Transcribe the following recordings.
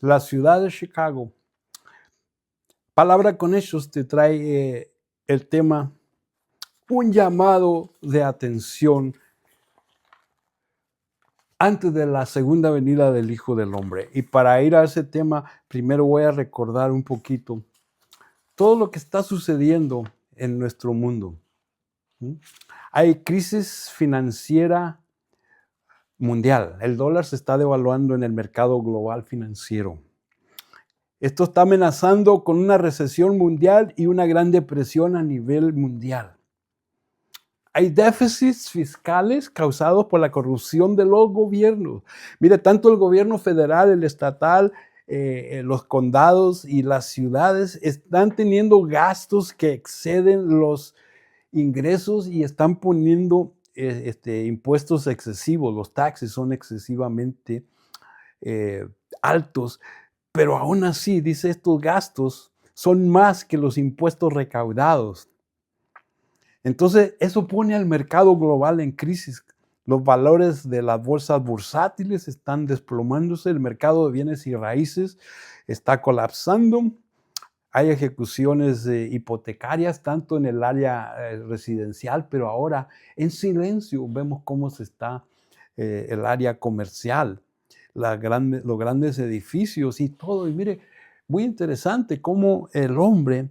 la ciudad de Chicago. Palabra con Hechos te trae el tema, un llamado de atención antes de la segunda venida del Hijo del Hombre. Y para ir a ese tema, primero voy a recordar un poquito todo lo que está sucediendo en nuestro mundo. Hay crisis financiera mundial. El dólar se está devaluando en el mercado global financiero. Esto está amenazando con una recesión mundial y una gran depresión a nivel mundial. Hay déficits fiscales causados por la corrupción de los gobiernos. Mire, tanto el gobierno federal, el estatal, los condados y las ciudades están teniendo gastos que exceden los ingresos y están poniendo impuestos excesivos. Los taxes son excesivamente altos, pero aún así, dice, estos gastos son más que los impuestos recaudados. Entonces, eso pone al mercado global en crisis. Los valores de las bolsas bursátiles están desplomándose, el mercado de bienes y raíces está colapsando. Hay ejecuciones hipotecarias, tanto en el área residencial, pero ahora en silencio vemos cómo se está el área comercial, los grandes edificios y todo. Y mire, muy interesante cómo el hombre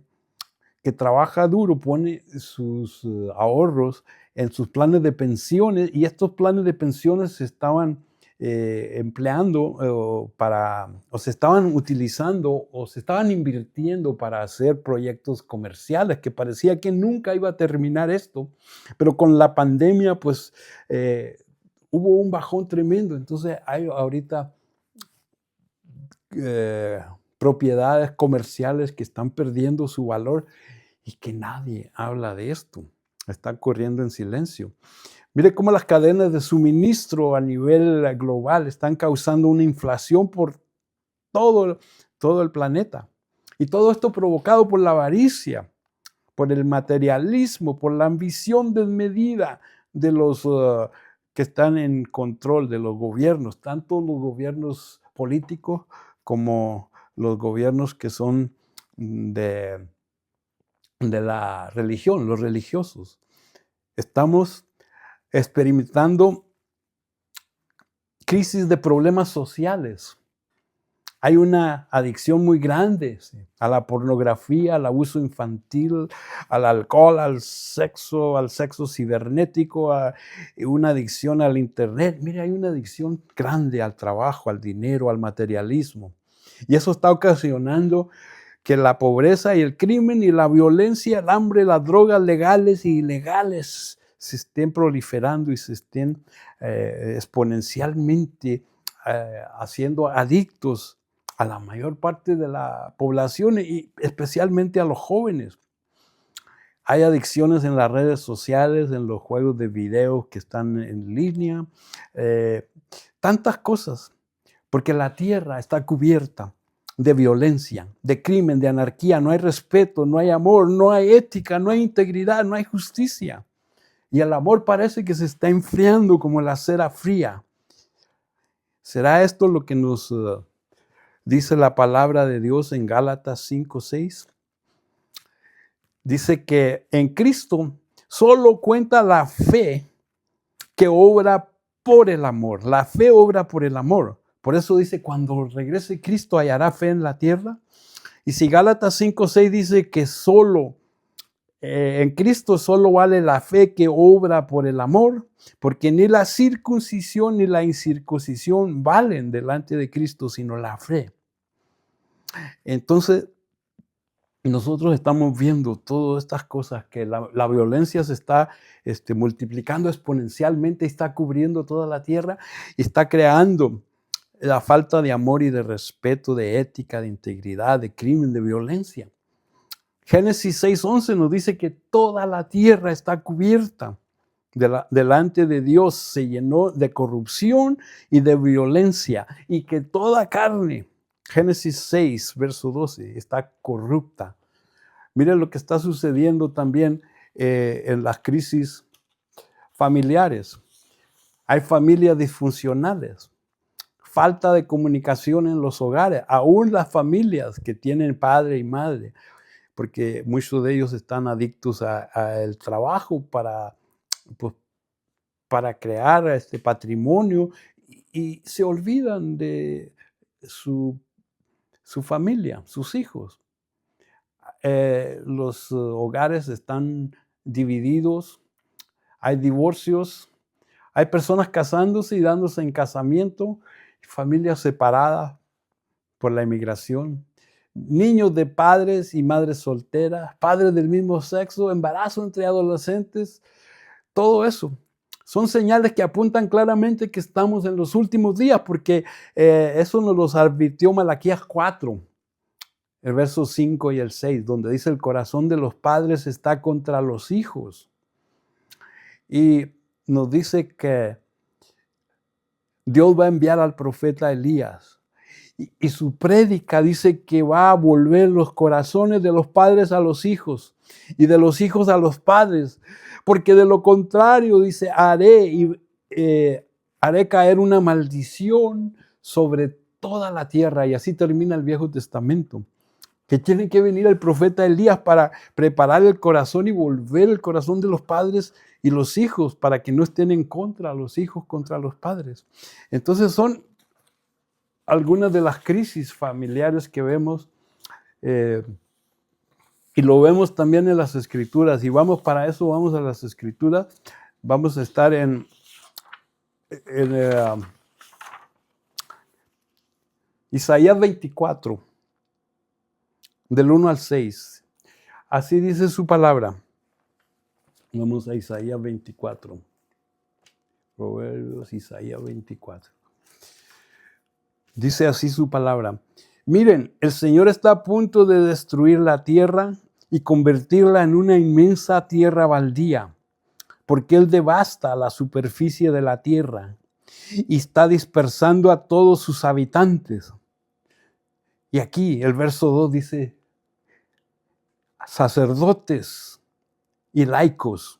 que trabaja duro pone sus ahorros en sus planes de pensiones, y estos planes de pensiones se estaban empleando o se estaban utilizando o se estaban invirtiendo para hacer proyectos comerciales, que parecía que nunca iba a terminar esto, pero con la pandemia pues hubo un bajón tremendo. Entonces hay ahorita propiedades comerciales que están perdiendo su valor y que nadie habla de esto. Están corriendo en silencio. Mire cómo las cadenas de suministro a nivel global están causando una inflación por todo el planeta. Y todo esto provocado por la avaricia, por el materialismo, por la ambición desmedida de los que están en control de los gobiernos, tanto los gobiernos políticos como los gobiernos que son de la religión, los religiosos. Estamos experimentando crisis de problemas sociales. Hay una adicción muy grande a la pornografía, al abuso infantil, al alcohol, al sexo cibernético, una adicción al internet. Mire, hay una adicción grande al trabajo, al dinero, al materialismo. Y eso está ocasionando que la pobreza y el crimen y la violencia, el hambre, las drogas legales e ilegales se estén proliferando y se estén exponencialmente haciendo adictos a la mayor parte de la población y especialmente a los jóvenes. Hay adicciones en las redes sociales, en los juegos de video que están en línea, tantas cosas, porque la tierra está cubierta de violencia, de crimen, de anarquía. No hay respeto, no hay amor, no hay ética, no hay integridad, no hay justicia. Y el amor parece que se está enfriando como la cera fría. ¿Será esto lo que nos dice la palabra de Dios en Gálatas 5:6? Dice que en Cristo solo cuenta la fe que obra por el amor. La fe obra por el amor. Por eso dice, cuando regrese Cristo, ¿hallará fe en la tierra? Y si Gálatas 5:6 dice que en Cristo solo vale la fe que obra por el amor, porque ni la circuncisión ni la incircuncisión valen delante de Cristo, sino la fe. Entonces, nosotros estamos viendo todas estas cosas, que la violencia se está multiplicando exponencialmente, está cubriendo toda la tierra y está creando la falta de amor y de respeto, de ética, de integridad, de crimen, de violencia. Génesis 6:11 nos dice que toda la tierra está cubierta delante de Dios, se llenó de corrupción y de violencia, y que toda carne, Génesis 6, verso 12, está corrupta. Miren lo que está sucediendo también en las crisis familiares. Hay familias disfuncionales, falta de comunicación en los hogares, aún las familias que tienen padre y madre, porque muchos de ellos están adictos al trabajo pues, para crear este patrimonio y se olvidan de su familia, sus hijos. Los hogares están divididos, hay divorcios, hay personas casándose y dándose en casamiento, familias separadas por la inmigración, niños de padres y madres solteras, padres del mismo sexo, embarazo entre adolescentes, todo eso. Son señales que apuntan claramente que estamos en los últimos días, porque eso nos lo advirtió Malaquías 4, el verso 5 y el 6, donde dice: el corazón de los padres está contra los hijos. Y nos dice que Dios va a enviar al profeta Elías. Y su prédica dice que va a volver los corazones de los padres a los hijos y de los hijos a los padres. Porque de lo contrario, dice, haré caer una maldición sobre toda la tierra. Y así termina el Viejo Testamento. Que tiene que venir el profeta Elías para preparar el corazón y volver el corazón de los padres y los hijos, para que no estén en contra los hijos contra los padres. Entonces son algunas de las crisis familiares que vemos, y lo vemos también en las Escrituras. Y vamos a las Escrituras. Vamos a estar en Isaías 24, del 1 al 6. Así dice su palabra. Vamos a Isaías 24. Proverbios, Isaías 24. Dice así su palabra: miren, el Señor está a punto de destruir la tierra y convertirla en una inmensa tierra baldía, porque Él devasta la superficie de la tierra y está dispersando a todos sus habitantes. Y aquí el verso 2 dice: sacerdotes y laicos,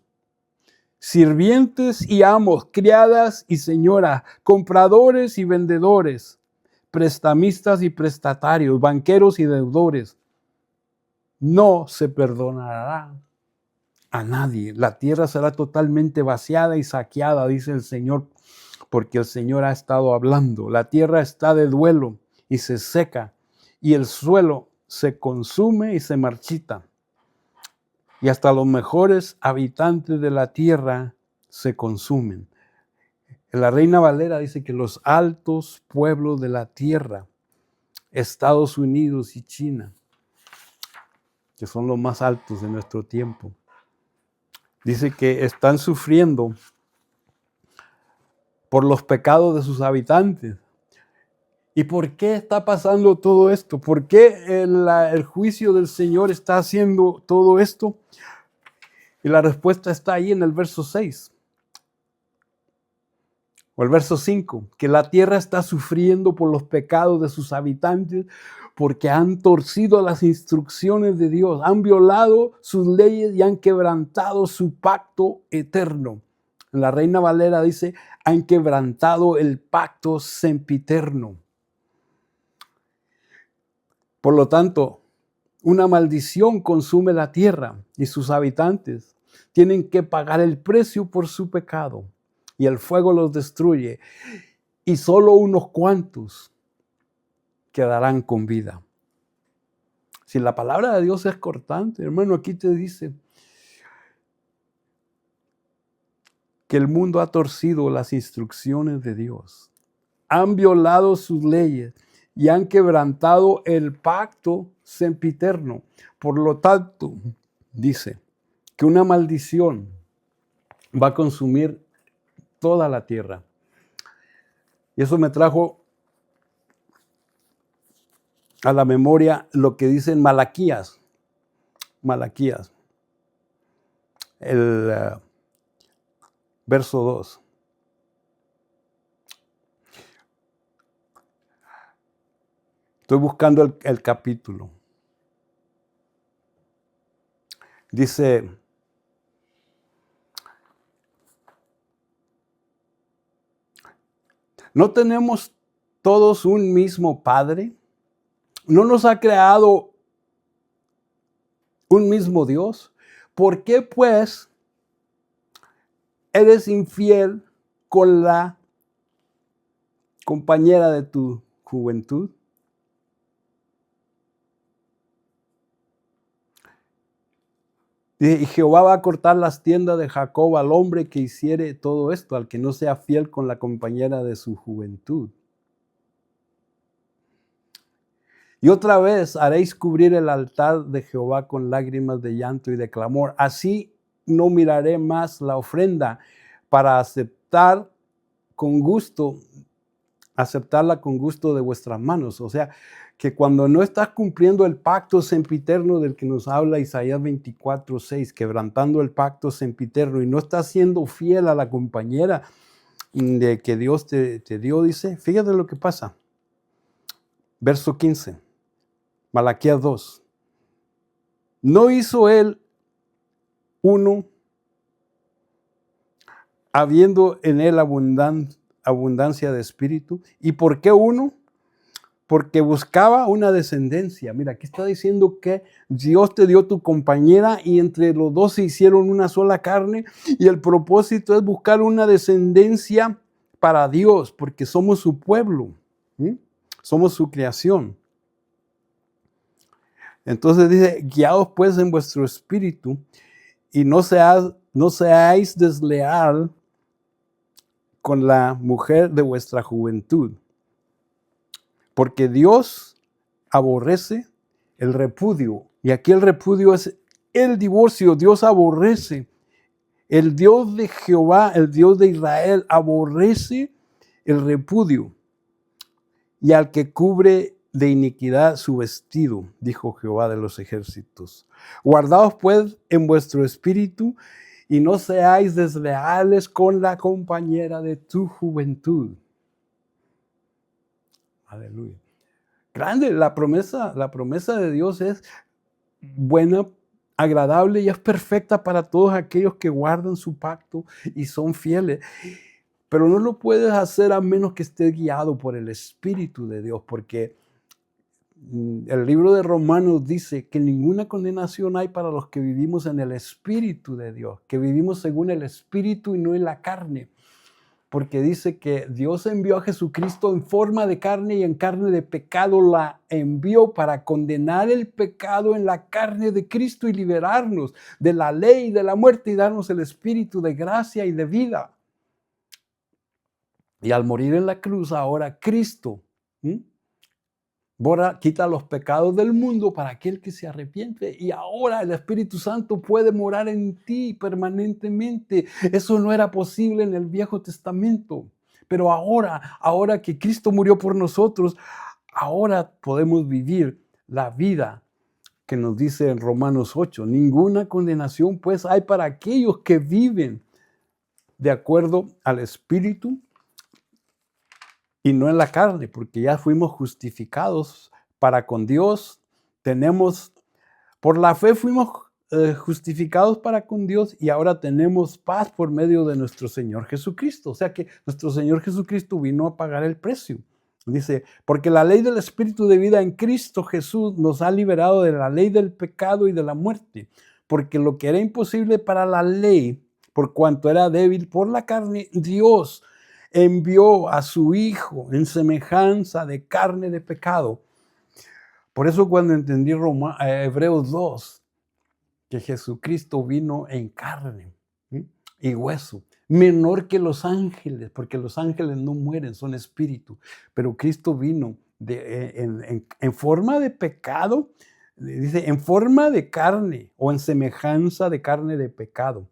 sirvientes y amos, criadas y señoras, compradores y vendedores, prestamistas y prestatarios, banqueros y deudores. No se perdonará a nadie. La tierra será totalmente vaciada y saqueada, dice el Señor, porque el Señor ha estado hablando. La tierra está de duelo y se seca, y el suelo se consume y se marchita. Y hasta los mejores habitantes de la tierra se consumen. La Reina Valera dice que los altos pueblos de la tierra, Estados Unidos y China, que son los más altos de nuestro tiempo, dice que están sufriendo por los pecados de sus habitantes. ¿Y por qué está pasando todo esto? ¿Por qué el juicio del Señor está haciendo todo esto? Y la respuesta está ahí en el verso 6. O el verso 5, que la tierra está sufriendo por los pecados de sus habitantes, porque han torcido las instrucciones de Dios, han violado sus leyes y han quebrantado su pacto eterno. La Reina Valera dice: han quebrantado el pacto sempiterno. Por lo tanto, una maldición consume la tierra y sus habitantes tienen que pagar el precio por su pecado. Y el fuego los destruye, y solo unos cuantos quedarán con vida. Si la palabra de Dios es cortante, hermano, aquí te dice que el mundo ha torcido las instrucciones de Dios, han violado sus leyes y han quebrantado el pacto sempiterno. Por lo tanto, dice que una maldición va a consumir toda la tierra. Y eso me trajo a la memoria lo que dice en Malaquías. Malaquías, el verso 2. Estoy buscando el capítulo. Dice: no tenemos todos un mismo Padre? ¿No nos ha creado un mismo Dios? ¿Por qué pues eres infiel con la compañera de tu juventud? Y Jehová va a cortar las tiendas de Jacob al hombre que hiciere todo esto, al que no sea fiel con la compañera de su juventud. Y otra vez haréis cubrir el altar de Jehová con lágrimas de llanto y de clamor. Así no miraré más la ofrenda para aceptarla con gusto de vuestras manos. O sea, que cuando no estás cumpliendo el pacto sempiterno del que nos habla Isaías 24:6, quebrantando el pacto sempiterno, y no estás siendo fiel a la compañera de que Dios te dio, dice, fíjate lo que pasa. Verso 15, Malaquías 2. ¿No hizo él uno, habiendo en él abundancia de espíritu? ¿Y por qué uno? Porque buscaba una descendencia. Mira, aquí está diciendo que Dios te dio tu compañera y entre los dos se hicieron una sola carne, y el propósito es buscar una descendencia para Dios, porque somos su pueblo, ¿sí? Somos su creación. Entonces dice, guiados pues en vuestro espíritu y no seáis desleal con la mujer de vuestra juventud, porque Dios aborrece el repudio. Y aquí el repudio es el divorcio. Dios aborrece. El Dios de Jehová, el Dios de Israel, aborrece el repudio. Y al que cubre de iniquidad su vestido, dijo Jehová de los ejércitos. Guardaos pues en vuestro espíritu y no seáis desleales con la compañera de tu juventud. Aleluya. Grande, la promesa de Dios es buena, agradable y es perfecta para todos aquellos que guardan su pacto y son fieles. Pero no lo puedes hacer a menos que estés guiado por el Espíritu de Dios, porque el libro de Romanos dice que ninguna condenación hay para los que vivimos en el Espíritu de Dios, que vivimos según el Espíritu y no en la carne. Porque dice que Dios envió a Jesucristo en forma de carne y en carne de pecado la envió para condenar el pecado en la carne de Cristo y liberarnos de la ley y de la muerte y darnos el espíritu de gracia y de vida. Y al morir en la cruz, ahora Cristo quita los pecados del mundo para aquel que se arrepiente, y ahora el Espíritu Santo puede morar en ti permanentemente. Eso no era posible en el Viejo Testamento, pero ahora que Cristo murió por nosotros, ahora podemos vivir la vida que nos dice en Romanos 8. Ninguna condenación pues hay para aquellos que viven de acuerdo al Espíritu y no en la carne, porque ya fuimos justificados para con Dios. Por la fe fuimos justificados para con Dios y ahora tenemos paz por medio de nuestro Señor Jesucristo. O sea que nuestro Señor Jesucristo vino a pagar el precio. Dice, porque la ley del Espíritu de vida en Cristo Jesús nos ha liberado de la ley del pecado y de la muerte. Porque lo que era imposible para la ley, por cuanto era débil por la carne, Dios envió a su Hijo en semejanza de carne de pecado. Por eso cuando entendí Hebreos 2, que Jesucristo vino en carne y hueso, menor que los ángeles, porque los ángeles no mueren, son espíritu, pero Cristo vino en forma de pecado, dice, en forma de carne o en semejanza de carne de pecado.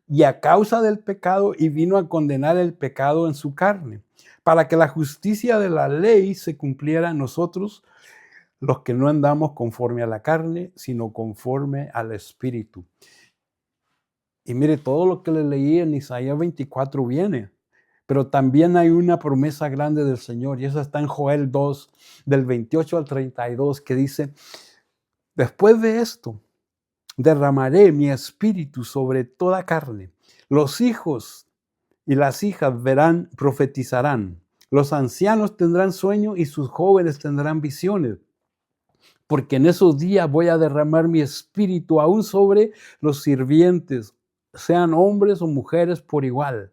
Y a causa del pecado, y vino a condenar el pecado en su carne, para que la justicia de la ley se cumpliera en nosotros, los que no andamos conforme a la carne, sino conforme al Espíritu. Y mire, todo lo que le leí en Isaías 24 viene, pero también hay una promesa grande del Señor, y esa está en Joel 2, del 28 al 32, que dice, después de esto, derramaré mi espíritu sobre toda carne. Los hijos y las hijas profetizarán. Los ancianos tendrán sueño y sus jóvenes tendrán visiones. Porque en esos días voy a derramar mi espíritu aún sobre los sirvientes, sean hombres o mujeres por igual.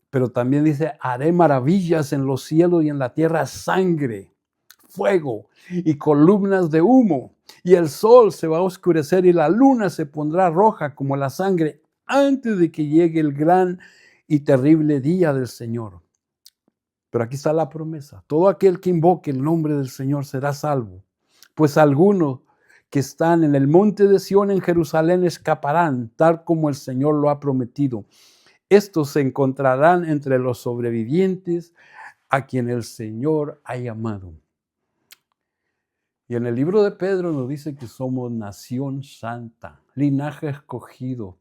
Pero también dice, haré maravillas en los cielos y en la tierra, sangre, fuego y columnas de humo. Y el sol se va a oscurecer y la luna se pondrá roja como la sangre antes de que llegue el gran y terrible día del Señor. Pero aquí está la promesa. Todo aquel que invoque el nombre del Señor será salvo. Pues algunos que están en el monte de Sión en Jerusalén escaparán, tal como el Señor lo ha prometido. Estos se encontrarán entre los sobrevivientes a quien el Señor ha llamado. Y en el libro de Pedro nos dice que somos nación santa, linaje escogido,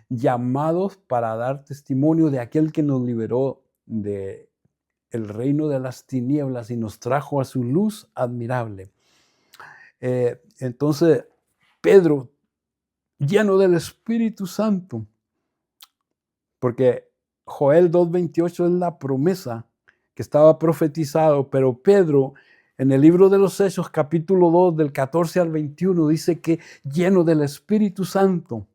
llamados para dar testimonio de aquel que nos liberó de el reino de las tinieblas y nos trajo a su luz admirable. Entonces, Pedro, lleno del Espíritu Santo, porque Joel 2:28 es la promesa que estaba profetizado, pero Pedro, en el libro de los Hechos, capítulo 2, del 14 al 21, dice que lleno del Espíritu Santo,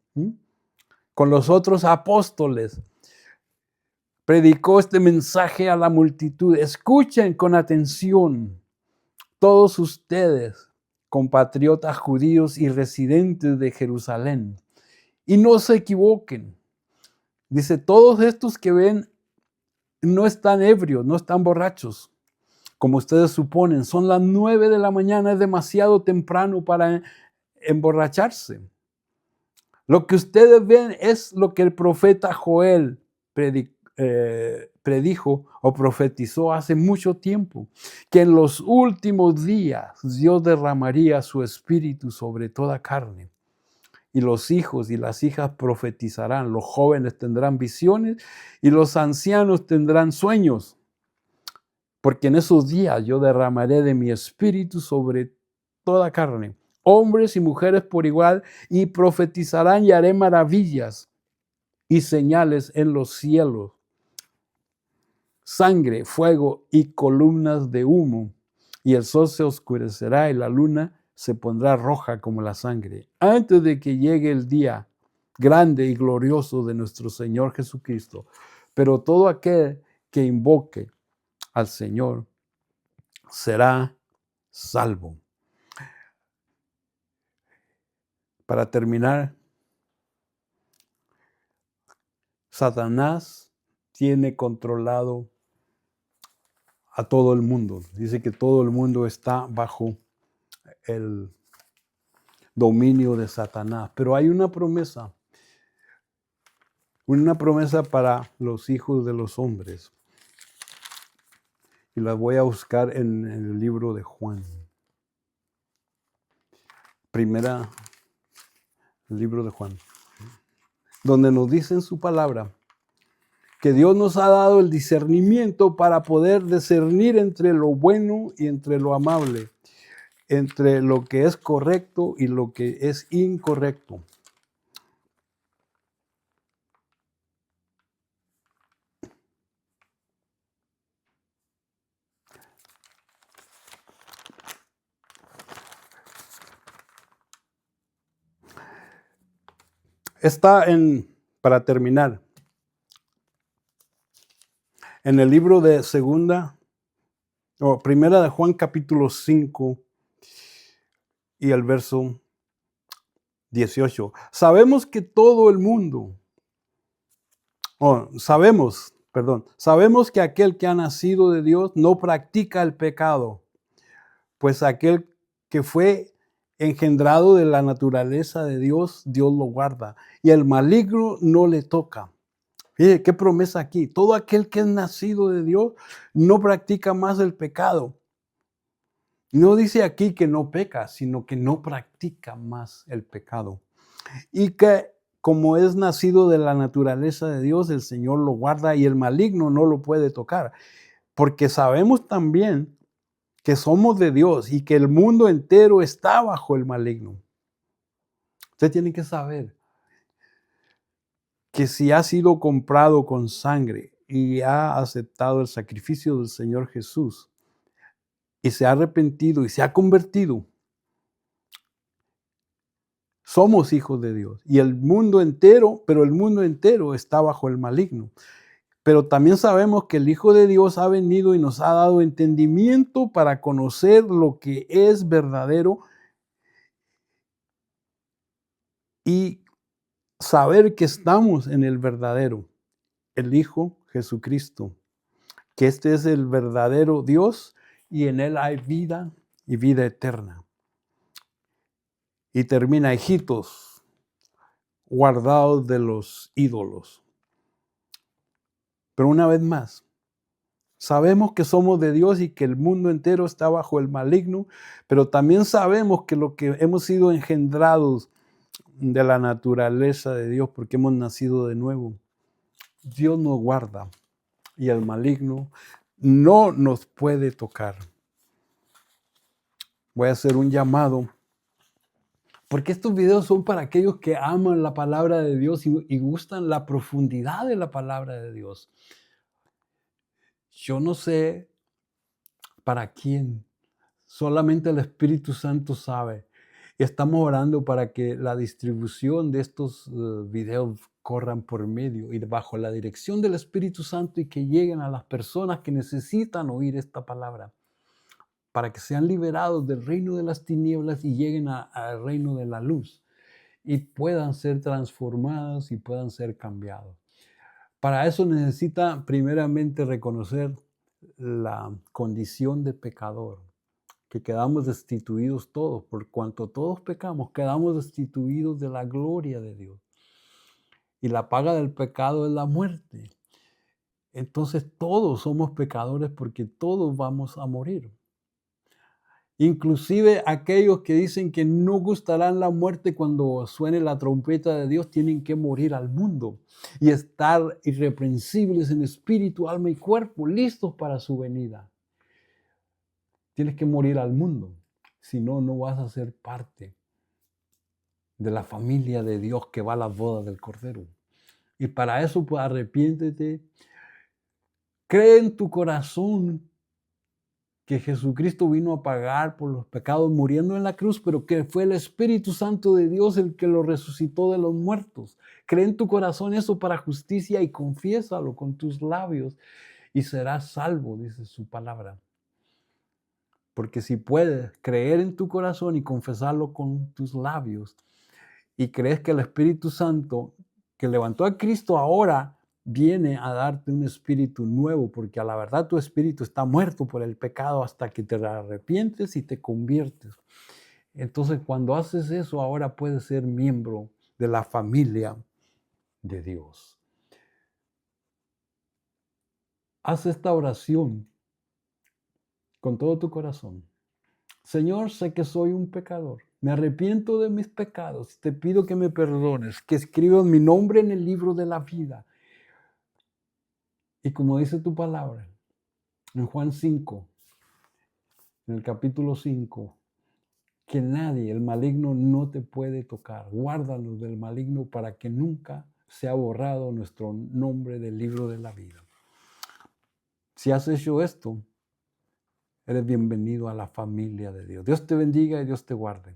con los otros apóstoles, predicó este mensaje a la multitud. Escuchen con atención, todos ustedes, compatriotas judíos y residentes de Jerusalén, y no se equivoquen. Dice, todos estos que ven no están ebrios, no están borrachos, como ustedes suponen. Son las 9 de la mañana, es demasiado temprano para emborracharse. Lo que ustedes ven es lo que el profeta Joel predijo o profetizó hace mucho tiempo, que en los últimos días Dios derramaría su espíritu sobre toda carne. Y los hijos y las hijas profetizarán, los jóvenes tendrán visiones y los ancianos tendrán sueños. Porque en esos días yo derramaré de mi espíritu sobre toda carne, hombres y mujeres por igual, y profetizarán y haré maravillas y señales en los cielos, sangre, fuego y columnas de humo, y el sol se oscurecerá y la luna se pondrá roja como la sangre, antes de que llegue el día grande y glorioso de nuestro Señor Jesucristo. Pero todo aquel que invoque al Señor será salvo. Para terminar, Satanás tiene controlado a todo el mundo. Dice que todo el mundo está bajo el dominio de Satanás. Pero hay una promesa para los hijos de los hombres. Y la voy a buscar en el libro de Juan. El libro de Juan, donde nos dice en su palabra que Dios nos ha dado el discernimiento para poder discernir entre lo bueno y entre lo amable, entre lo que es correcto y lo que es incorrecto. Está para terminar, en el libro de Primera de Juan capítulo 5 y el verso 18. Sabemos que todo el mundo, sabemos que aquel que ha nacido de Dios no practica el pecado, pues aquel que fue engendrado de la naturaleza de Dios, Dios lo guarda, y el maligno no le toca. Fíjate qué promesa aquí. Todo aquel que es nacido de Dios no practica más el pecado. No dice aquí que no peca, sino que no practica más el pecado. Y que como es nacido de la naturaleza de Dios, el Señor lo guarda y el maligno no lo puede tocar. Porque sabemos también que somos de Dios y que el mundo entero está bajo el maligno. Usted tiene que saber que si ha sido comprado con sangre, y ha aceptado el sacrificio del Señor Jesús y se ha arrepentido y se ha convertido, somos hijos de Dios. Y el mundo entero, pero el mundo entero está bajo el maligno. Pero también sabemos que el Hijo de Dios ha venido y nos ha dado entendimiento para conocer lo que es verdadero y saber que estamos en el verdadero, el Hijo Jesucristo, que este es el verdadero Dios y en Él hay vida y vida eterna. Y termina, hijitos, guardados de los ídolos. Pero una vez más, sabemos que somos de Dios y que el mundo entero está bajo el maligno, pero también sabemos que lo que hemos sido engendrados de la naturaleza de Dios, porque hemos nacido de nuevo, Dios nos guarda y el maligno no nos puede tocar. Voy a hacer un llamado, porque estos videos son para aquellos que aman la palabra de Dios y gustan la profundidad de la palabra de Dios. Yo no sé para quién, solamente el Espíritu Santo sabe. Y estamos orando para que la distribución de estos videos corran por medio y bajo la dirección del Espíritu Santo y que lleguen a las personas que necesitan oír esta palabra, para que sean liberados del reino de las tinieblas y lleguen al reino de la luz y puedan ser transformados y puedan ser cambiados. Para eso necesita primeramente reconocer la condición de pecador, que quedamos destituidos todos, por cuanto todos pecamos, quedamos destituidos de la gloria de Dios. Y la paga del pecado es la muerte. Entonces todos somos pecadores porque todos vamos a morir. Inclusive aquellos que dicen que no gustarán la muerte cuando suene la trompeta de Dios, tienen que morir al mundo y estar irreprensibles en espíritu, alma y cuerpo, listos para su venida. Tienes que morir al mundo, si no, no vas a ser parte de la familia de Dios que va a las bodas del Cordero. Y para eso, pues arrepiéntete, cree en tu corazón que Jesucristo vino a pagar por los pecados muriendo en la cruz, pero que fue el Espíritu Santo de Dios el que lo resucitó de los muertos. Cree en tu corazón eso para justicia y confiésalo con tus labios y serás salvo, dice su palabra. Porque si puedes creer en tu corazón y confesarlo con tus labios y crees que el Espíritu Santo que levantó a Cristo ahora viene a darte un espíritu nuevo, porque a la verdad tu espíritu está muerto por el pecado hasta que te arrepientes y te conviertes. Entonces, cuando haces eso, ahora puedes ser miembro de la familia de Dios. Haz esta oración con todo tu corazón. Señor, sé que soy un pecador. Me arrepiento de mis pecados. Te pido que me perdones, que escribas mi nombre en el libro de la vida. Y como dice tu palabra, en Juan 5, en el capítulo 5, que nadie, el maligno, no te puede tocar. Guárdanos del maligno para que nunca sea borrado nuestro nombre del libro de la vida. Si has hecho esto, eres bienvenido a la familia de Dios. Dios te bendiga y Dios te guarde.